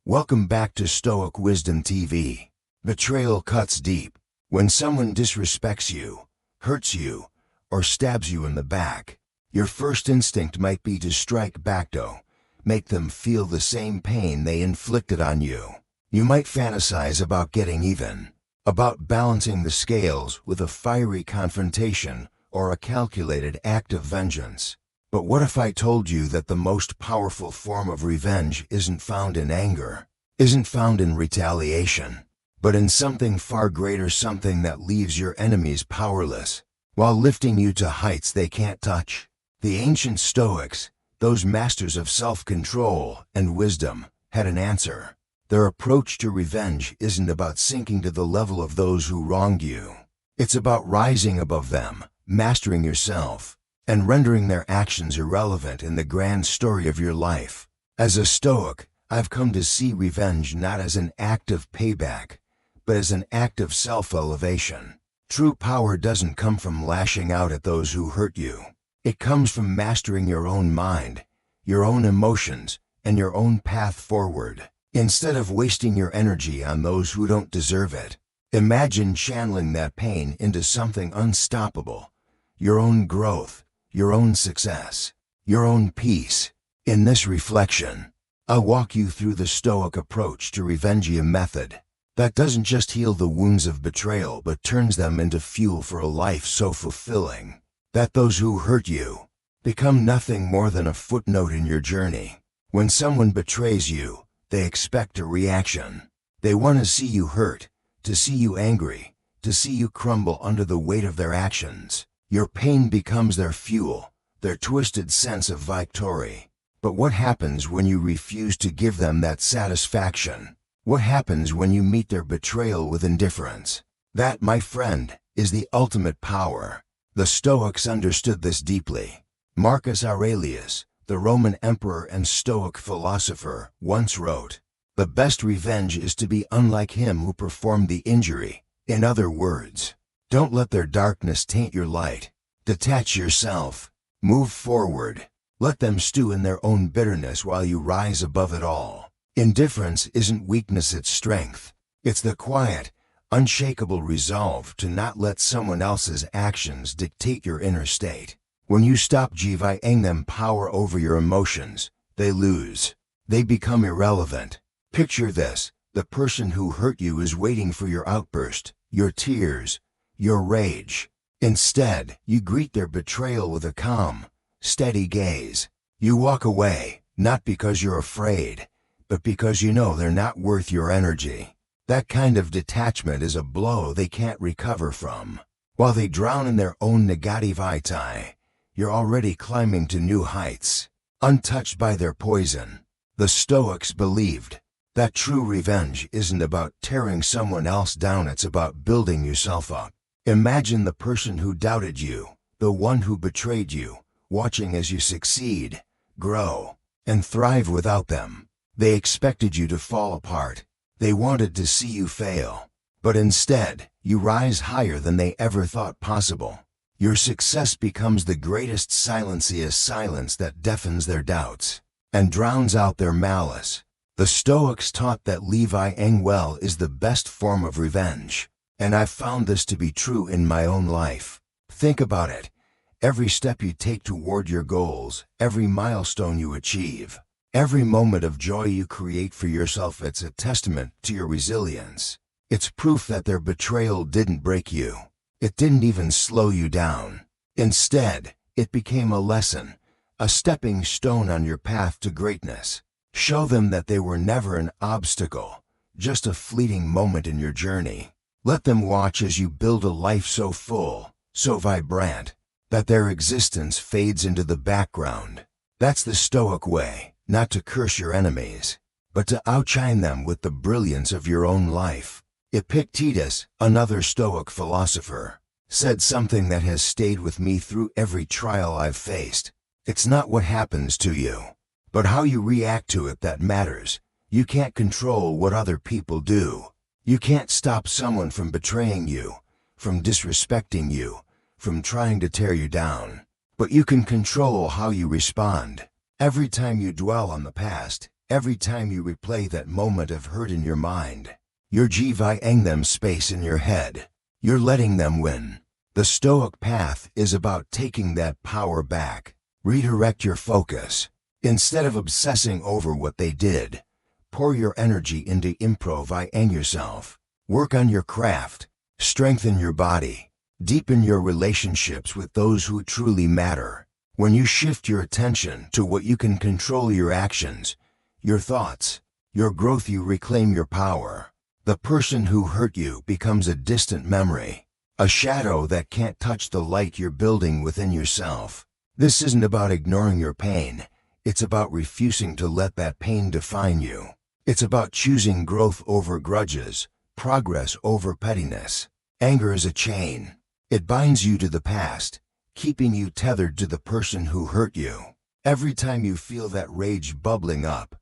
Welcome back to Stoic Wisdom TV. Betrayal cuts deep. When someone disrespects you, hurts you, or stabs you in the back, your first instinct might be to strike back, to make them feel the same pain they inflicted on you. You might fantasize about getting even, about balancing the scales with a fiery confrontation or a calculated act of vengeance. But what if I told you that the most powerful form of revenge isn't found in anger, isn't found in retaliation, but in something far greater, something that leaves your enemies powerless, while lifting you to heights they can't touch? The ancient Stoics, those masters of self-control and wisdom, had an answer. Their approach to revenge isn't about sinking to the level of those who wronged you. It's about rising above them, mastering yourself, and rendering their actions irrelevant in the grand story of your life. As a Stoic, I've come to see revenge not as an act of payback, but as an act of self-elevation. True power doesn't come from lashing out at those who hurt you. It comes from mastering your own mind, your own emotions, and your own path forward. Instead of wasting your energy on those who don't deserve it, imagine channeling that pain into something unstoppable: your own growth, your own success, your own peace. In this reflection, I'll walk you through the Stoic approach to revengeing method that doesn't just heal the wounds of betrayal but turns them into fuel for a life so fulfilling that those who hurt you become nothing more than a footnote in your journey. When someone betrays you, they expect a reaction. They want to see you hurt, to see you angry, to see you crumble under the weight of their actions. Your pain becomes their fuel, their twisted sense of victory. But what happens when you refuse to give them that satisfaction? What happens when you meet their betrayal with indifference? That, my friend, is the ultimate power. The Stoics understood this deeply. Marcus Aurelius, the Roman emperor and Stoic philosopher, once wrote, "The best revenge is to be unlike him who performed the injury." In other words, don't let their darkness taint your light. Detach yourself. Move forward. Let them stew in their own bitterness while you rise above it all. Indifference isn't weakness, it's strength. It's the quiet, unshakable resolve to not let someone else's actions dictate your inner state. When you stop giving them power over your emotions, they lose. They become irrelevant. Picture this: the person who hurt you is waiting for your outburst, your tears, your rage. Instead, you greet their betrayal with a calm, steady gaze. You walk away, not because you're afraid, but because you know they're not worth your energy. That kind of detachment is a blow they can't recover from. While they drown in their own negativity, you're already climbing to new heights, untouched by their poison. The Stoics believed that true revenge isn't about tearing someone else down, it's about building yourself up. Imagine the person who doubted you, the one who betrayed you, watching as you succeed, grow, and thrive without them. They expected you to fall apart. They wanted to see you fail. But instead, you rise higher than they ever thought possible. Your success becomes the greatest silence that deafens their doubts and drowns out their malice. The Stoics taught that living well is the best form of revenge. And I've found this to be true in my own life. Think about it. Every step you take toward your goals, every milestone you achieve, every moment of joy you create for yourself, it's a testament to your resilience. It's proof that their betrayal didn't break you. It didn't even slow you down. Instead, it became a lesson, a stepping stone on your path to greatness. Show them that they were never an obstacle, just a fleeting moment in your journey. Let them watch as you build a life so full, so vibrant, that their existence fades into the background. That's the Stoic way, not to curse your enemies, but to outshine them with the brilliance of your own life. Epictetus, another Stoic philosopher, said something that has stayed with me through every trial I've faced. It's not what happens to you, but how you react to it that matters. You can't control what other people do. You can't stop someone from betraying you, from disrespecting you, from trying to tear you down. But you can control how you respond. Every time you dwell on the past, Every time you replay that moment of hurt in your mind, you're giving them space in your head. You're letting them win. The Stoic path is about taking that power back. Redirect your focus. Instead of obsessing over what they did, pour your energy into improving yourself. Work on your craft. Strengthen your body. Deepen your relationships with those who truly matter. When you shift your attention to what you can control, your actions, your thoughts, your growth, you reclaim your power. The person who hurt you becomes a distant memory, a shadow that can't touch the light you're building within yourself. This isn't about ignoring your pain. It's about refusing to let that pain define you. It's about choosing growth over grudges, progress over pettiness. Anger is a chain. It binds you to the past, keeping you tethered to the person who hurt you. Every time you feel that rage bubbling up,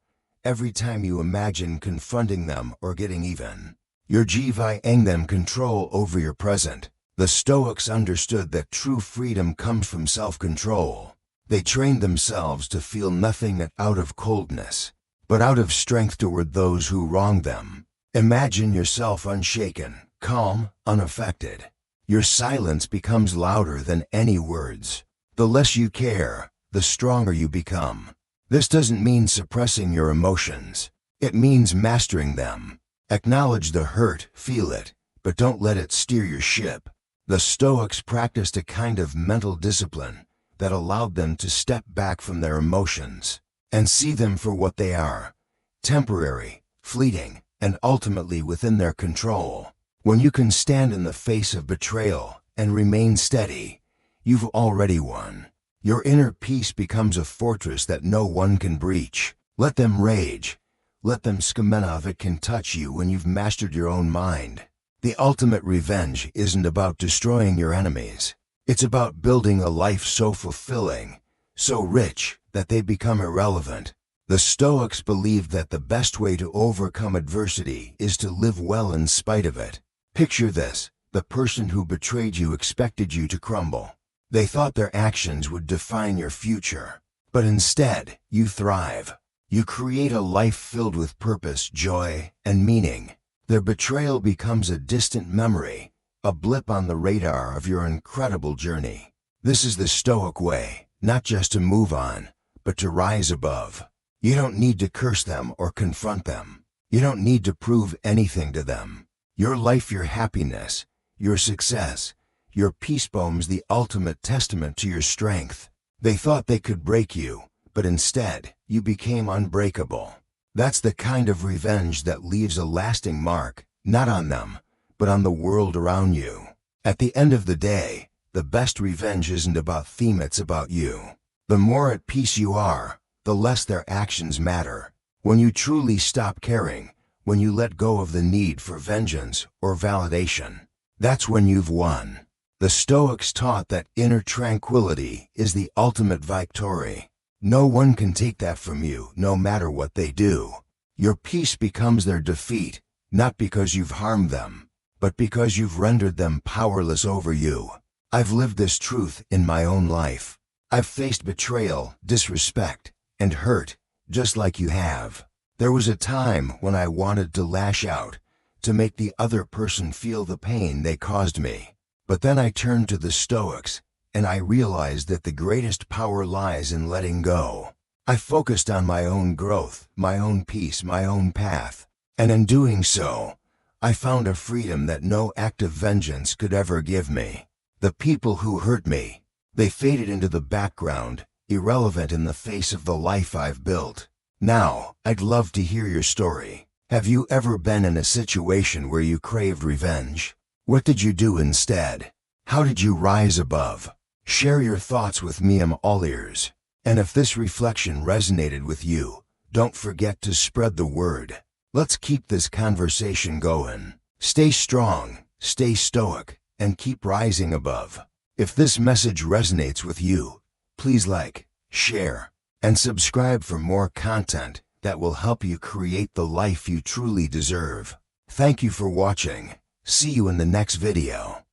every time you imagine confronting them or getting even, you're giving them control over your present. The Stoics understood that true freedom comes from self-control. They trained themselves to feel nothing out of coldness, but out of strength toward those who wronged them. Imagine yourself unshaken, calm, unaffected. Your silence becomes louder than any words. The less you care, the stronger you become. This doesn't mean suppressing your emotions. It means mastering them. Acknowledge the hurt, feel it, but don't let it steer your ship. The Stoics practiced a kind of mental discipline that allowed them to step back from their emotions and see them for what they are: temporary, fleeting, and ultimately within their control. When you can stand in the face of betrayal and remain steady, you've already won. Your inner peace becomes a fortress that no one can breach. Let them rage. Let them scamena if it can touch you when you've mastered your own mind. The ultimate revenge isn't about destroying your enemies. It's about building a life so fulfilling, so rich, that they become irrelevant. The Stoics believed that the best way to overcome adversity is to live well in spite of it. Picture this: the person who betrayed you expected you to crumble. They thought their actions would define your future. But instead, you thrive. You create a life filled with purpose, joy, and meaning. Their betrayal becomes a distant memory, a blip on the radar of your incredible journey. This is the Stoic way, not just to move on, but to rise above. You don't need to curse them or confront them. You don't need to prove anything to them. Your life, your happiness, your success, your peace becomes the ultimate testament to your strength. They thought they could break you, but instead, you became unbreakable. That's the kind of revenge that leaves a lasting mark, not on them, but on the world around you. At the end of the day, the best revenge isn't about them, it's about you. The more at peace you are, the less their actions matter. When you truly stop caring, when you let go of the need for vengeance or validation, that's when you've won. The Stoics taught that inner tranquility is the ultimate victory. No one can take that from you, no matter what they do. Your peace becomes their defeat, not because you've harmed them, but because you've rendered them powerless over you. I've lived this truth in my own life. I've faced betrayal, disrespect, and hurt, just like you have. There was a time when I wanted to lash out, to make the other person feel the pain they caused me. But then I turned to the Stoics, and I realized that the greatest power lies in letting go. I focused on my own growth, my own peace, my own path. And in doing so, I found a freedom that no act of vengeance could ever give me. The people who hurt me, they faded into the background, irrelevant in the face of the life I've built. Now, I'd love to hear your story. Have you ever been in a situation where you craved revenge? What did you do instead? How did you rise above? Share your thoughts with me, I'm all ears. And if this reflection resonated with you, don't forget to spread the word. Let's keep this conversation going. Stay strong, stay stoic, and keep rising above. If this message resonates with you, please like, share, and subscribe for more content that will help you create the life you truly deserve. Thank you for watching. See you in the next video.